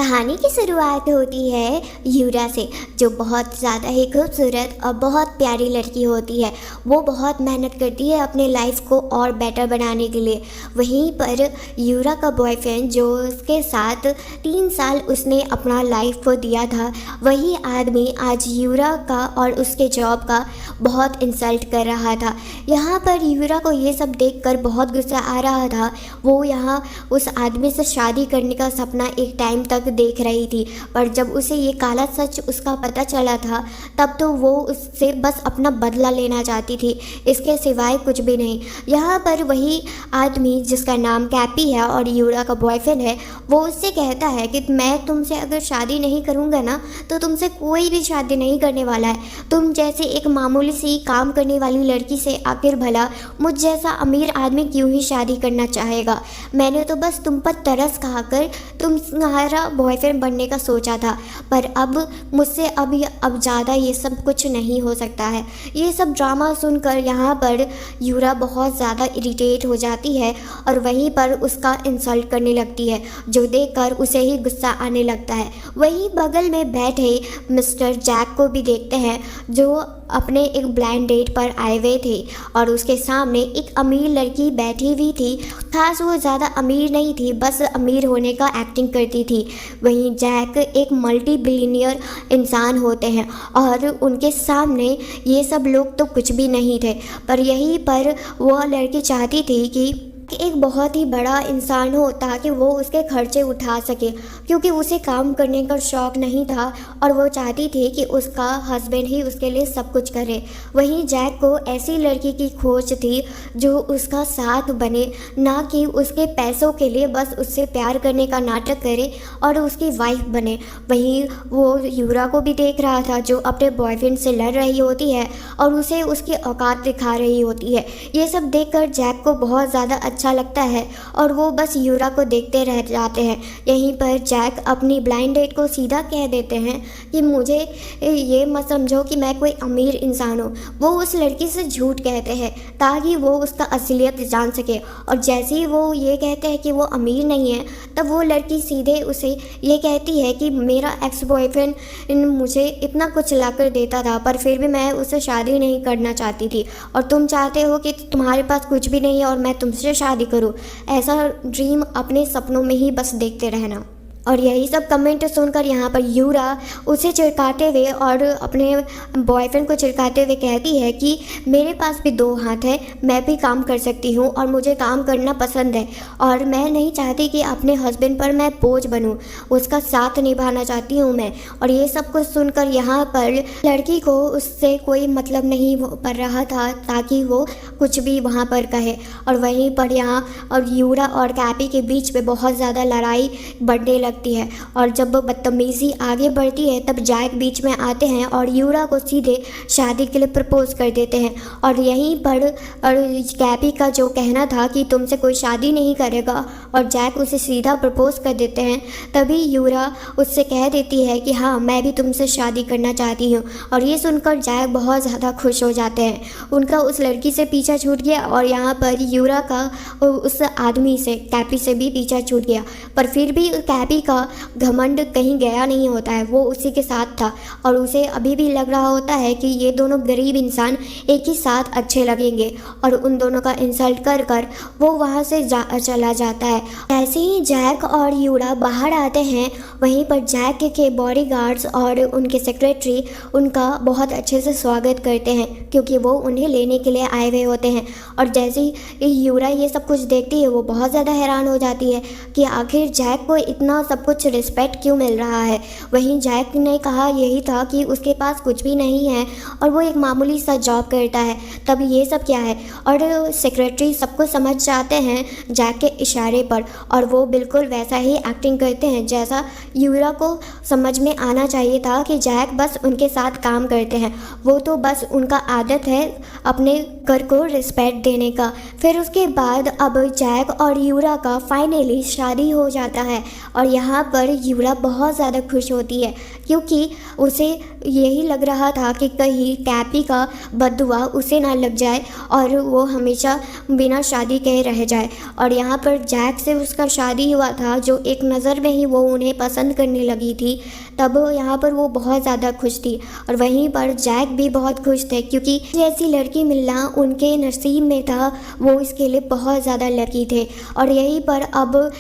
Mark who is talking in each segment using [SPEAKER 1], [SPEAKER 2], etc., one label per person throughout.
[SPEAKER 1] कहानी की शुरुआत होती है यूरा से, जो बहुत ज़्यादा ही खूबसूरत और बहुत प्यारी लड़की होती है। वो बहुत मेहनत करती है अपने लाइफ को और बेटर बनाने के लिए। वहीं पर यूरा का बॉयफ्रेंड, जो उसके साथ 3 साल उसने अपना लाइफ को दिया था, वही आदमी आज यूरा का और उसके जॉब का बहुत इंसल्ट कर रहा था। यहाँ पर यूरा को ये सब देखकर बहुत गुस्सा आ रहा था। वो यहाँ उस आदमी से शादी करने का सपना एक टाइम तक देख रही थी, पर जब उसे ये काला सच उसका पता चला था, तब तो वो उससे बस अपना बदला लेना चाहती थी, इसके सिवाय कुछ भी नहीं। यहाँ पर वही आदमी, जिसका नाम कैपी है और यूरा का बॉयफ्रेंड है, वो उससे कहता है कि मैं तुमसे अगर शादी नहीं करूँगा ना, तो तुमसे कोई भी शादी नहीं करने वाला है। तुम जैसे एक मामूली सी काम करने वाली लड़की से आखिर भला मुझ जैसा अमीर आदमी क्यों ही शादी करना चाहेगा। मैंने तो बस तुम पर तरस खाकर तुम्हारा बॉयफ्रेंड बनने का सोचा था, पर अब मुझसे अब ज़्यादा ये सब कुछ नहीं हो सकता है। ये सब ड्रामा सुनकर यहाँ पर यूरा बहुत ज़्यादा इरिटेट हो जाती है और वहीं पर उसका इंसल्ट करने लगती है, जो देखकर उसे ही गुस्सा आने लगता है। वहीं बगल में बैठे मिस्टर जैक को भी देखते हैं, जो अपने एक ब्लाइंड डेट पर आए हुए थे और उसके सामने एक अमीर लड़की बैठी हुई थी। खास वो ज़्यादा अमीर नहीं थी, बस अमीर होने का एक्टिंग करती थी। वहीं जैक एक मल्टी बिलियनियर इंसान होते हैं और उनके सामने ये सब लोग तो कुछ भी नहीं थे, पर यहीं पर वो लड़की चाहती थी कि एक बहुत ही बड़ा इंसान हो ताकि वो उसके खर्चे उठा सके, क्योंकि उसे काम करने का शौक़ नहीं था और वो चाहती थी कि उसका हस्बैंड ही उसके लिए सब कुछ करे। वहीं जैक को ऐसी लड़की की खोज थी जो उसका साथ बने, ना कि उसके पैसों के लिए बस उससे प्यार करने का नाटक करे और उसकी वाइफ बने। वहीं वो यूरा को भी देख रहा था, जो अपने बॉयफ्रेंड से लड़ रही होती है और उसे उसकी औकात दिखा रही होती है। ये सब देखकर जैक को बहुत ज़्यादा अच्छा लगता है और वो बस यूरा को देखते रह जाते हैं। यहीं पर जैक अपनी ब्लाइंड डेट को सीधा कह देते हैं कि मुझे ये मत समझो कि मैं कोई अमीर इंसान हूँ। वो उस लड़की से झूठ कहते हैं ताकि वो उसका असलियत जान सके, और जैसे ही वो ये कहते हैं कि वो अमीर नहीं है, तब वो लड़की सीधे उसे ये कहती है कि मेरा एक्स बॉयफ्रेंड मुझे इतना कुछ ला कर देता था, पर फिर भी मैं उससे शादी नहीं करना चाहती थी, और तुम चाहते हो कि तुम्हारे पास कुछ भी नहीं है और मैं तुमसे शादी करूं। ऐसा ड्रीम अपने सपनों में ही बस देखते रहना। और यही सब कमेंट सुनकर यहाँ पर यूरा उसे चिढ़काते हुए और अपने बॉयफ्रेंड को चिढ़काते हुए कहती है कि मेरे पास भी 2 हाथ है, मैं भी काम कर सकती हूँ और मुझे काम करना पसंद है, और मैं नहीं चाहती कि अपने हस्बैंड पर मैं बोझ बनूँ, उसका साथ निभाना चाहती हूँ मैं। और ये सब कुछ सुनकर यहाँ पर लड़की को उससे कोई मतलब नहीं पड़ रहा था ताकि वो कुछ भी वहाँ पर कहे। और वहीं पर यहाँ और यूरा और कैपी के बीच में बहुत ज़्यादा लड़ाई बढ़ने लगती है, और जब बदतमीजी आगे बढ़ती है तब जैक बीच में आते हैं और यूरा को सीधे शादी के लिए प्रपोज कर देते हैं। और यहीं पर कैपी का जो कहना था कि तुमसे कोई शादी नहीं करेगा, और जैक उसे सीधा प्रपोज कर देते हैं, तभी यूरा उससे कह देती है कि हाँ, मैं भी तुमसे शादी करना चाहती हूँ। और ये सुनकर जैक बहुत ज़्यादा खुश हो जाते हैं, उनका उस लड़की से पीछा छूट गया और यहाँ पर यूरा का उस आदमी से, कैपी से भी पीछा छूट गया। पर फिर भी कैपी का घमंड कहीं गया नहीं होता है, वो उसी के साथ था और उसे अभी भी लग रहा होता है कि ये दोनों गरीब इंसान एक ही साथ अच्छे लगेंगे, और उन दोनों का इंसल्ट कर कर वो वहाँ से चला जाता है। ऐसे ही जैक और यूरा बाहर आते हैं, वहीं पर जैक के बॉडीगार्ड्स और उनके सेक्रेटरी उनका बहुत अच्छे से स्वागत करते हैं, क्योंकि वो उन्हें लेने के लिए आए हुए होते हैं। और जैसे ही यूरा ये सब कुछ देखती है, वो बहुत ज़्यादा हैरान हो जाती है कि आखिर जैक को इतना सब कुछ रिस्पेक्ट क्यों मिल रहा है। वहीं जैक ने कहा यही था कि उसके पास कुछ भी नहीं है और वो एक मामूली सा जॉब करता है, तब ये सब क्या है। और सेक्रेटरी सबको समझ जाते हैं जैक के इशारे पर, और वो बिल्कुल वैसा ही एक्टिंग करते हैं जैसा यूरा को समझ में आना चाहिए था कि जैक बस उनके साथ काम करते हैं, वो तो बस उनका आदत है अपने घर को रिस्पेक्ट देने का। फिर उसके बाद अब जैक और यूरा का फाइनली शादी हो जाता है, और यहाँ पर यूरा बहुत ज़्यादा खुश होती है, क्योंकि उसे यही लग रहा था कि कहीं कैपी का बददुआ उसे ना लग जाए और वो हमेशा बिना शादी के रह जाए। और यहाँ पर जैक से उसका शादी हुआ था, जो एक नज़र में ही वो उन्हें पसंद करने लगी थी, तब यहाँ पर वो बहुत ज़्यादा खुश थी। और वहीं पर जैक भी बहुत खुश थे, क्योंकि जैसी लड़की मिलना उनके नसीब में था, वो इसके लिए बहुत ज़्यादा लकी थे। और यहीं पर अब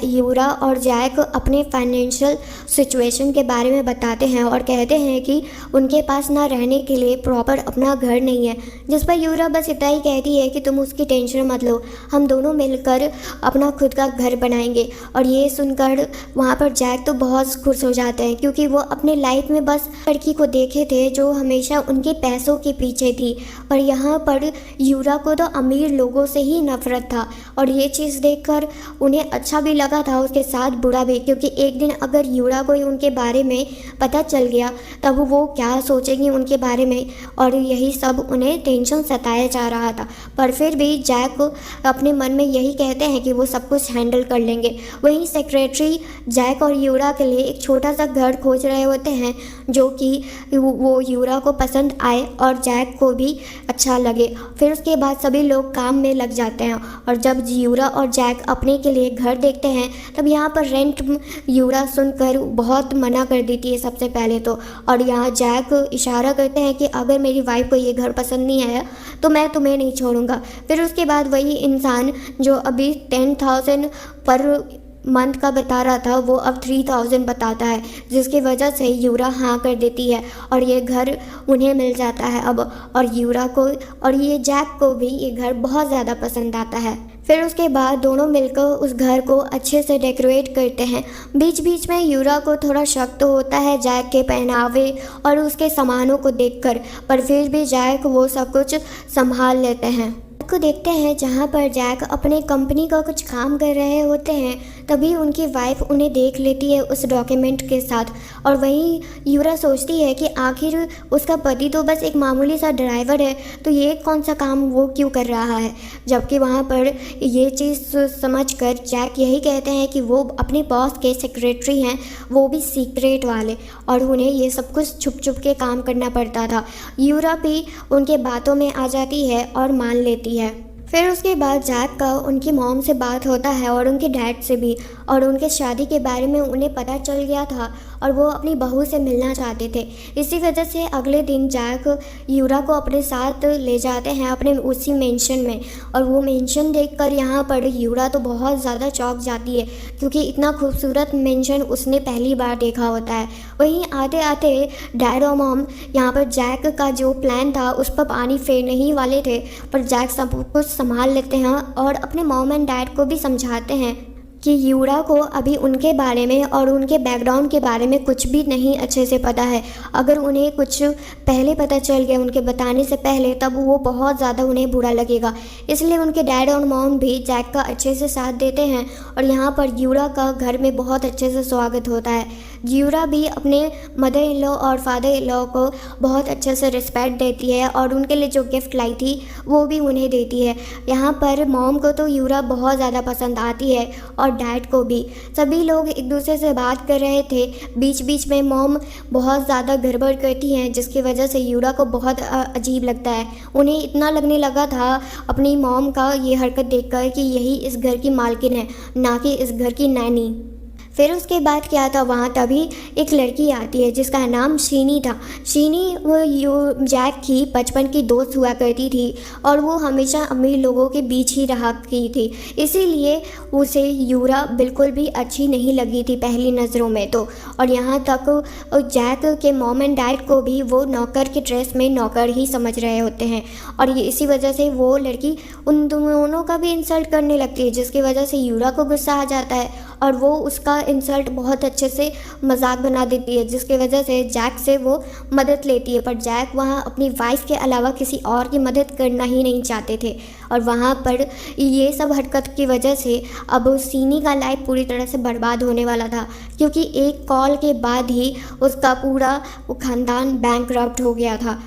[SPEAKER 1] यूरा और जैक अपने फाइनेंशियल सिचुएशन के बारे में बताते हैं और कहते हैं कि उनके पास ना रहने के लिए प्रॉपर अपना घर नहीं है, जिस पर यूरा बस इतना ही कहती है कि तुम उसकी टेंशन मत लो, हम दोनों मिलकर अपना खुद का घर बनाएंगे। और ये सुनकर वहाँ पर जैक तो बहुत खुश हो जाते हैं, क्योंकि वो अपने लाइफ में बस लड़की को देखे थे जो हमेशा उनके पैसों के पीछे थी। और यहाँ पर यूरा को तो अमीर लोगों से ही नफरत था, और ये चीज़ देखकर उन्हें अच्छा भी लगा था, उसके साथ बुरा भी, क्योंकि एक दिन अगर यूरा को उनके बारे में पता चल गया तब वो क्या सोचेंगी उनके बारे में, और यही सब उन्हें टेंशन सताया जा रहा था। पर फिर भी जैक अपने मन में यही कहते हैं कि वो सब कुछ हैंडल कर लेंगे। वहीं सेक्रेटरी जैक और यूरा के लिए एक छोटा सा घर खोज रहे होते हैं, जो कि वो यूरा को पसंद आए और जैक को भी अच्छा लगे। फिर उसके बाद सभी लोग काम में लग जाते हैं, और जब यूरा और जैक अपने के लिए घर देखते हैं तब यहाँ पर रेंट यूरा सुनकर बहुत मना कर देती है सबसे पहले तो। और यहाँ जैक इशारा करते हैं कि अगर मेरी वाइफ को ये घर पसंद नहीं आया तो मैं तुम्हें नहीं छोड़ूंगा। फिर उसके बाद वही इंसान जो अभी 10,000 पर मंथ का बता रहा था, वो अब 3,000 बताता है, जिसकी वजह से यूरा हाँ कर देती है और ये घर उन्हें मिल जाता है अब। और यूरा को और ये जैक को भी ये घर बहुत ज़्यादा पसंद आता है। फिर उसके बाद दोनों मिलकर उस घर को अच्छे से डेकोरेट करते हैं। बीच बीच में यूरा को थोड़ा शक तो होता है जैक के पहनावे और उसके सामानों को देखकर, पर फिर भी जैक वो सब कुछ संभाल लेते हैं। को देखते हैं जहाँ पर जैक अपने कंपनी का कुछ काम कर रहे होते हैं, तभी उनकी वाइफ उन्हें देख लेती है उस डॉक्यूमेंट के साथ। और वहीं यूरा सोचती है कि आखिर उसका पति तो बस एक मामूली सा ड्राइवर है, तो ये कौन सा काम वो क्यों कर रहा है। जबकि वहाँ पर ये चीज़ समझकर जैक यही कहते हैं कि वो अपने बॉस के सेक्रेटरी हैं, वो भी सीक्रेट वाले, और उन्हें ये सब कुछ छुप छुप के काम करना पड़ता था। यूरा भी उनके बातों में आ जाती है और मान लेती है। फिर उसके बाद जैक का उनकी मॉम से बात होता है और उनके डैड से भी, और उनके शादी के बारे में उन्हें पता चल गया था और वो अपनी बहू से मिलना चाहते थे। इसी वजह से अगले दिन जैक यूरा को अपने साथ ले जाते हैं अपने उसी मेंशन में, और वो मेंशन देखकर यहाँ पर यूरा तो बहुत ज़्यादा चौंक जाती है, क्योंकि इतना खूबसूरत मेंशन उसने पहली बार देखा होता है। वहीं आते आते डैड और मॉम यहाँ पर जैक का जो प्लान था उस पर पानी फेरने ही वाले थे, पर जैक सब कुछ संभाल लेते हैं और अपने मॉम एंड डैड को भी समझाते हैं कि यूरा को अभी उनके बारे में और उनके बैकग्राउंड के बारे में कुछ भी नहीं अच्छे से पता है। अगर उन्हें कुछ पहले पता चल गया उनके बताने से पहले, तब वो बहुत ज़्यादा उन्हें बुरा लगेगा। इसलिए उनके डैड और मॉम भी जैक का अच्छे से साथ देते हैं, और यहाँ पर यूरा का घर में बहुत अच्छे से स्वागत होता है। यूरा भी अपने मदर इन लॉ और फादर इन लॉ को बहुत अच्छे से रिस्पेक्ट देती है, और उनके लिए जो गिफ्ट लाई थी वो भी उन्हें देती है। यहाँ पर मॉम को तो यूरा बहुत ज़्यादा पसंद आती है और डैड को भी। सभी लोग एक दूसरे से बात कर रहे थे, बीच बीच में मॉम बहुत ज़्यादा गड़बड़ करती हैं, जिसकी वजह से यूरा को बहुत अजीब लगता है। उन्हें इतना लगने लगा था अपनी मॉम का ये हरकत देखकर कि यही इस घर की मालकिन है, ना कि इस घर की नैनी। फिर उसके बाद क्या था, वहाँ तभी एक लड़की आती है जिसका नाम शीनी था। शीनी वो जैक की बचपन की दोस्त हुआ करती थी, और वो हमेशा अमीर लोगों के बीच ही रहा की थी, इसीलिए उसे यूरा बिल्कुल भी अच्छी नहीं लगी थी पहली नज़रों में तो। और यहाँ तक जैक के मॉम एंड डैड को भी वो नौकर के ड्रेस में नौकर ही समझ रहे होते हैं, और ये इसी वजह से वो लड़की उन दोनों का भी इंसल्ट करने लगती है, जिसकी वजह से यूरा को गुस्सा आ जाता है और वो उसका इंसल्ट बहुत अच्छे से मजाक बना देती है, जिसकी वजह से जैक से वो मदद लेती है। पर जैक वहाँ अपनी वाइफ के अलावा किसी और की मदद करना ही नहीं चाहते थे, और वहाँ पर ये सब हरकत की वजह से अब सीनी का लाइफ पूरी तरह से बर्बाद होने वाला था, क्योंकि एक कॉल के बाद ही उसका पूरा ख़ानदान बैंकरप्ट हो गया था।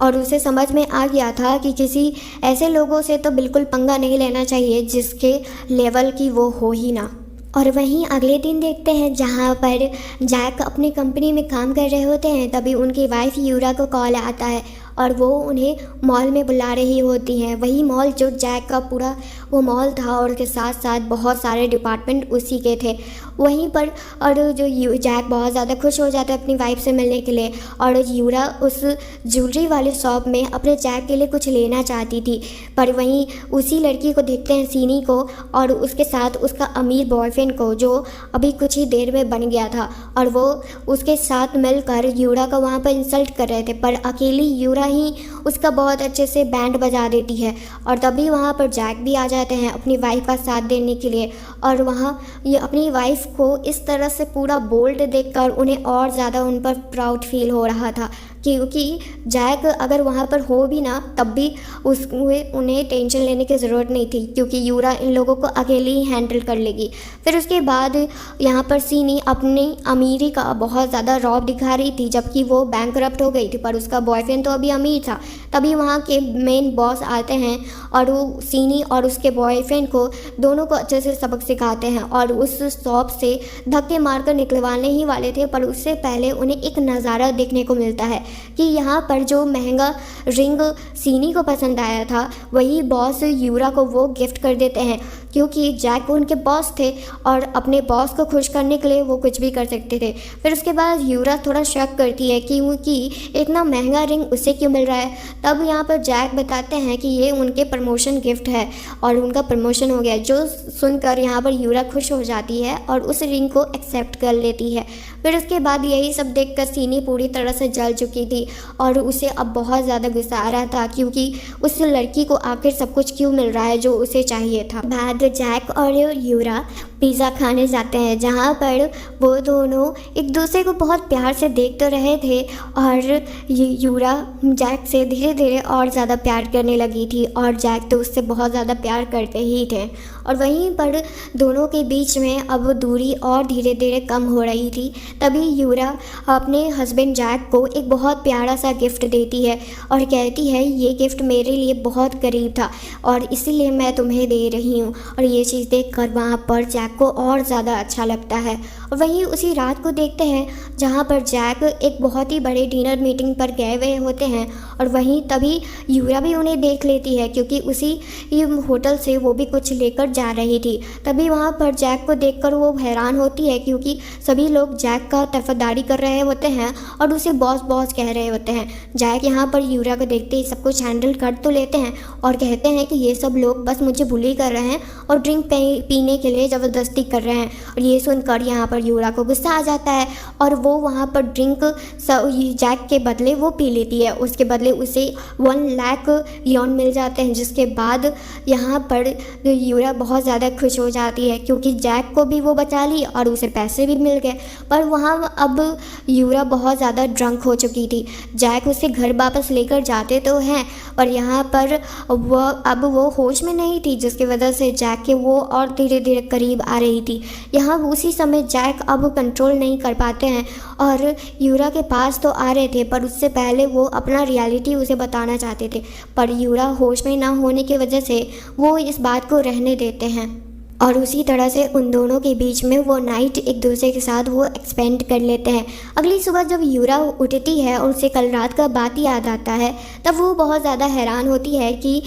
[SPEAKER 1] और उसे समझ में आ गया था कि किसी ऐसे लोगों से तो बिल्कुल पंगा नहीं लेना चाहिए जिसके लेवल की वो हो ही ना। और वहीं अगले दिन देखते हैं जहाँ पर जैक अपनी कंपनी में काम कर रहे होते हैं, तभी उनकी वाइफ यूरा को कॉल आता है और वो उन्हें मॉल में बुला रही होती हैं। वही मॉल जो जैक का पूरा वो मॉल था और उसके साथ साथ बहुत सारे डिपार्टमेंट उसी के थे वहीं पर। और जो जैक बहुत ज़्यादा खुश हो जाता है अपनी वाइफ से मिलने के लिए, और यूरा उस ज्वेलरी वाले शॉप में अपने जैक के लिए कुछ लेना चाहती थी, पर वहीं उसी लड़की को देखते हैं, सीनी को, और उसके साथ उसका अमीर बॉयफ्रेंड को, जो अभी कुछ ही देर में बन गया था, और वो उसके साथ मिलकर यूरा का वहाँ पर इंसल्ट कर रहे थे। पर अकेली यूरा ही उसका बहुत अच्छे से बैंड बजा देती है, और तभी वहाँ पर जैक भी आ जाते हैं अपनी वाइफ का साथ देने के लिए। और वहाँ ये अपनी वाइफ को इस तरह से पूरा बोल्ड देखकर उन्हें और ज़्यादा उन पर प्राउड फील हो रहा था, क्योंकि जैक अगर वहाँ पर हो भी ना तब भी उन्हें टेंशन लेने की ज़रूरत नहीं थी, क्योंकि यूरा इन लोगों को अकेले ही हैंडल कर लेगी। फिर उसके बाद यहाँ पर सीनी अपनी अमीरी का बहुत ज़्यादा रौब दिखा रही थी, जबकि वो बैंकरप्ट हो गई थी, पर उसका बॉयफ्रेंड तो अभी अमीर था। तभी वहाँ के मेन बॉस आते हैं और वो सीनी और उसके बॉयफ्रेंड को दोनों को अच्छे से सबक सिखाते हैं, और उस शॉप से धक्के मारकर निकलवाने ही वाले थे। पर उससे पहले उन्हें एक नज़ारा देखने को मिलता है कि यहाँ पर जो महंगा रिंग सीनी को पसंद आया था, वही बॉस यूरा को वो गिफ्ट कर देते हैं, क्योंकि जैक उनके बॉस थे और अपने बॉस को खुश करने के लिए वो कुछ भी कर सकते थे। फिर उसके बाद यूरा थोड़ा शक करती है क्योंकि इतना महंगा रिंग उसे क्यों मिल रहा है। तब यहाँ पर जैक बताते हैं कि ये उनके प्रमोशन गिफ्ट है और उनका प्रमोशन हो गया, जो सुनकर यहाँ पर यूरा खुश हो जाती है और उस रिंग को एक्सेप्ट कर लेती है। फिर उसके बाद यही सब देखकर सीनी पूरी तरह से जल चुकी थी और उसे अब बहुत ज़्यादा गुस्सा आ रहा था, क्योंकि उस लड़की को आखिर सब कुछ क्यों मिल रहा है जो उसे चाहिए था। बाद जैक और यूरा पिज़्ज़ा खाने जाते हैं, जहाँ पर वो दोनों एक दूसरे को बहुत प्यार से देख तो रहे थे, और यूरा जैक से धीरे धीरे और ज़्यादा प्यार करने लगी थी, और जैक तो उससे बहुत ज़्यादा प्यार करते ही थे। और वहीं पर दोनों के बीच में अब दूरी और धीरे धीरे कम हो रही थी। तभी यूरा अपने हस्बैंड जैक को एक बहुत प्यारा सा गिफ्ट देती है और कहती है, ये गिफ्ट मेरे लिए बहुत करीब था और इसीलिए मैं तुम्हें दे रही हूँ। और ये चीज़ देखकर वहाँ पर जैक को और ज़्यादा अच्छा लगता है। और वहीं उसी रात को देखते हैं जहाँ पर जैक एक बहुत ही बड़े डिनर मीटिंग पर गए हुए होते हैं, और वहीं तभी यूरा भी उन्हें देख लेती है, क्योंकि उसी होटल से वो भी कुछ लेकर जा रही थी। तभी वहाँ पर जैक को देखकर वो हैरान होती है, क्योंकि सभी लोग जैक का तरफदारी कर रहे होते हैं और उसे बॉस बॉस कह रहे होते हैं। जैक यहाँ पर यूरा को देखते ही सब कुछ हैंडल कर तो लेते हैं और कहते हैं कि ये सब लोग बस मुझे बुली कर रहे हैं और ड्रिंक पीने के लिए ज़बरदस्ती कर रहे हैं। और ये सुनकर यहाँ पर यूरा को गुस्सा आ जाता है और वो वहाँ पर ड्रिंक जैक के बदले वो पी लेती है। उसके बदले उसे 1 लाख यॉन मिल जाते हैं, जिसके बाद यहाँ पर यूरा बहुत ज़्यादा खुश हो जाती है, क्योंकि जैक को भी वो बचा ली और उसे पैसे भी मिल गए। पर वहाँ अब यूरा बहुत ज़्यादा ड्रंक हो चुकी थी। जैक उसे घर वापस लेकर जाते तो हैं, पर यहाँ पर वो होश में नहीं थी, जिसकी वजह से जैक के वो और धीरे धीरे करीब आ रही थी। यहाँ उसी समय जैक अब कंट्रोल नहीं कर पाते हैं और यूरा के पास तो आ रहे थे, पर उससे पहले वो अपना रियलिटी उसे बताना चाहते थे, पर यूरा होश में ना होने की वजह से वो इस बात को रहने देते हैं। और उसी तरह से उन दोनों के बीच में वो नाइट एक दूसरे के साथ वो एक्सपेंड कर लेते हैं। अगली सुबह जब यूरा उठती है और उसे कल रात का बात याद आता है, तब वो बहुत ज़्यादा हैरान होती है कि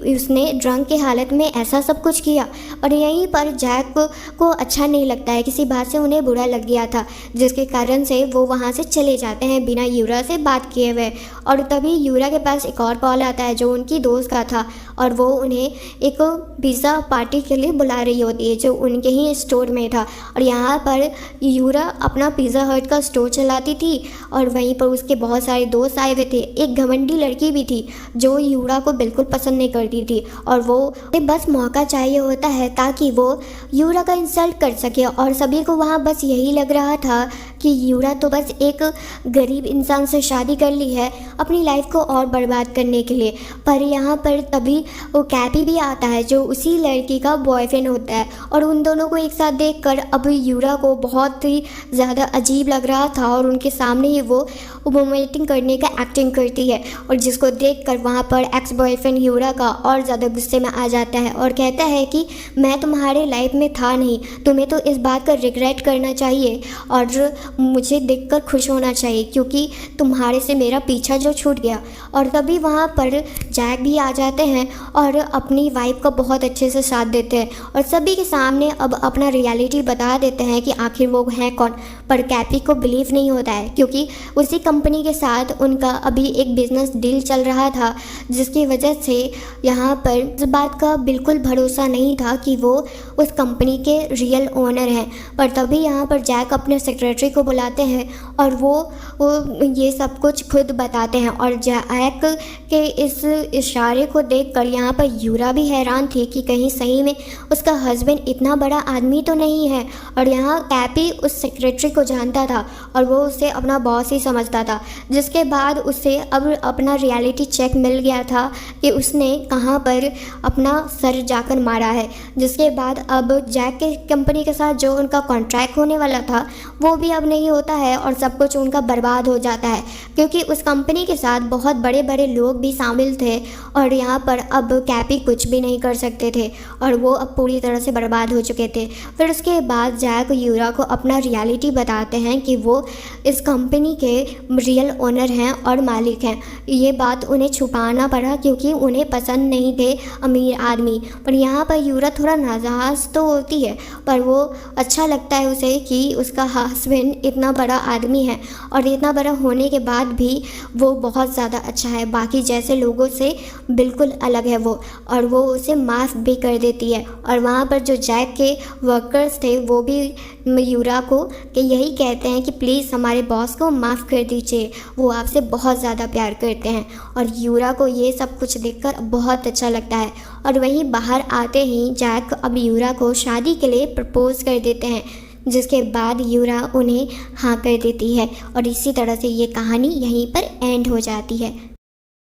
[SPEAKER 1] उसने ड्रंक के हालत में ऐसा सब कुछ किया। और यहीं पर जैक को अच्छा नहीं लगता है, किसी बात से उन्हें बुरा लग गया था, जिसके कारण से वो वहाँ से चले जाते हैं बिना यूरा से बात किए हुए। और तभी यूरा के पास एक और कॉल आता है जो उनकी दोस्त का था, और वो उन्हें एक पिज़्ज़ा पार्टी के लिए बुला रही होती है जो उनके ही स्टोर में था। और यहाँ पर यूरा अपना पिज़्ज़ा हट का स्टोर चलाती थी और वहीं पर उसके बहुत सारे दोस्त आए हुए थे। एक घमंडी लड़की भी थी जो यूरा को बिल्कुल पसंद नहीं करती थी, और वो बस मौका चाहिए होता है ताकि वो यूरा का इंसल्ट कर सके। और सभी को वहाँ बस यही लग रहा था कि यूरा तो बस एक गरीब इंसान से शादी कर ली है अपनी लाइफ को और बर्बाद करने के लिए। पर यहाँ पर तभी वो कैपी भी आता है जो उसी लड़की का बॉयफ्रेंड बॉयफ्रेंड होता है। और उन दोनों को एक साथ देखकर अब यूरा को बहुत ही ज़्यादा अजीब लग रहा था और उनके सामने ही वो वोमिटिंग करने का एक्टिंग करती है, और जिसको देखकर वहाँ पर एक्स बॉयफ्रेंड यूरा का और ज़्यादा गुस्से में आ जाता है और कहता है कि मैं तुम्हारे लाइफ में था नहीं, तुम्हें तो इस बात का रिग्रेट करना चाहिए और मुझे देखकर खुश होना चाहिए क्योंकि तुम्हारे से मेरा पीछा जो छूट गया। और तभी वहाँ पर जैक भी आ जाते हैं और अपनी वाइफ का बहुत अच्छे से साथ देते हैं और सभी के सामने अब अपना रियलिटी बता देते हैं कि आखिर वो हैं कौन। पर कैपी को बिलीव नहीं होता है क्योंकि उसी कंपनी के साथ उनका अभी एक बिजनेस डील चल रहा था, जिसकी वजह से यहाँ पर इस बात का बिल्कुल भरोसा नहीं था कि वो उस कंपनी के रियल ओनर हैं। पर तभी यहाँ पर जैक अपने सेक्रेटरी को बुलाते हैं और वो ये सब कुछ खुद बताते हैं। और जैक के इस इशारे को देखकर यहाँ पर यूरा भी हैरान थी कि कहीं सही में उसका हस्बैंड इतना बड़ा आदमी तो नहीं है। और यहाँ कैपी उस सेक्रेटरी को जानता था और वो उसे अपना बॉस ही समझता था, जिसके बाद उसे अब अपना रियलिटी चेक मिल गया था कि उसने कहाँ पर अपना सर जाकर मारा है। जिसके बाद अब जैक के कंपनी के साथ जो उनका कॉन्ट्रैक्ट होने वाला था वो भी अब नहीं होता है और सब कुछ उनका बर्बाद हो जाता है क्योंकि उस कंपनी के साथ बहुत बड़े बड़े लोग भी शामिल थे और यहाँ पर अब कैपी कुछ भी नहीं कर सकते थे और वो अब पूरी तरह से बर्बाद हो चुके थे। फिर उसके बाद जैक यूरा को अपना रियलिटी बताते हैं कि वो इस कंपनी के रियल ओनर हैं और मालिक हैं। ये बात उन्हें छुपाना पड़ा क्योंकि उन्हें पसंद नहीं थे अमीर आदमी। पर यहाँ पर यूरा थोड़ा नाराज़ तो होती है पर वो अच्छा लगता है उसे कि उसका हस्बैंड इतना बड़ा आदमी है और इतना बड़ा होने के बाद भी वो बहुत ज़्यादा अच्छा है, बाकी जैसे लोगों से बिल्कुल अलग है वो, और वो उसे माफ़ भी कर देती है। और वहाँ पर जो जैक के वर्कर्स थे वो भी यूरा को कि यही कहते हैं कि प्लीज़ हमारे बॉस को माफ़ कर दीजिए, वो आपसे बहुत ज़्यादा प्यार करते हैं। और यूरा को ये सब कुछ देखकर बहुत अच्छा लगता है। और वहीं बाहर आते ही जैक अब यूरा को शादी के लिए प्रपोज़ कर देते हैं, जिसके बाद यूरा उन्हें हाँ कर देती है। और इसी तरह से ये कहानी यहीं पर एंड हो जाती है।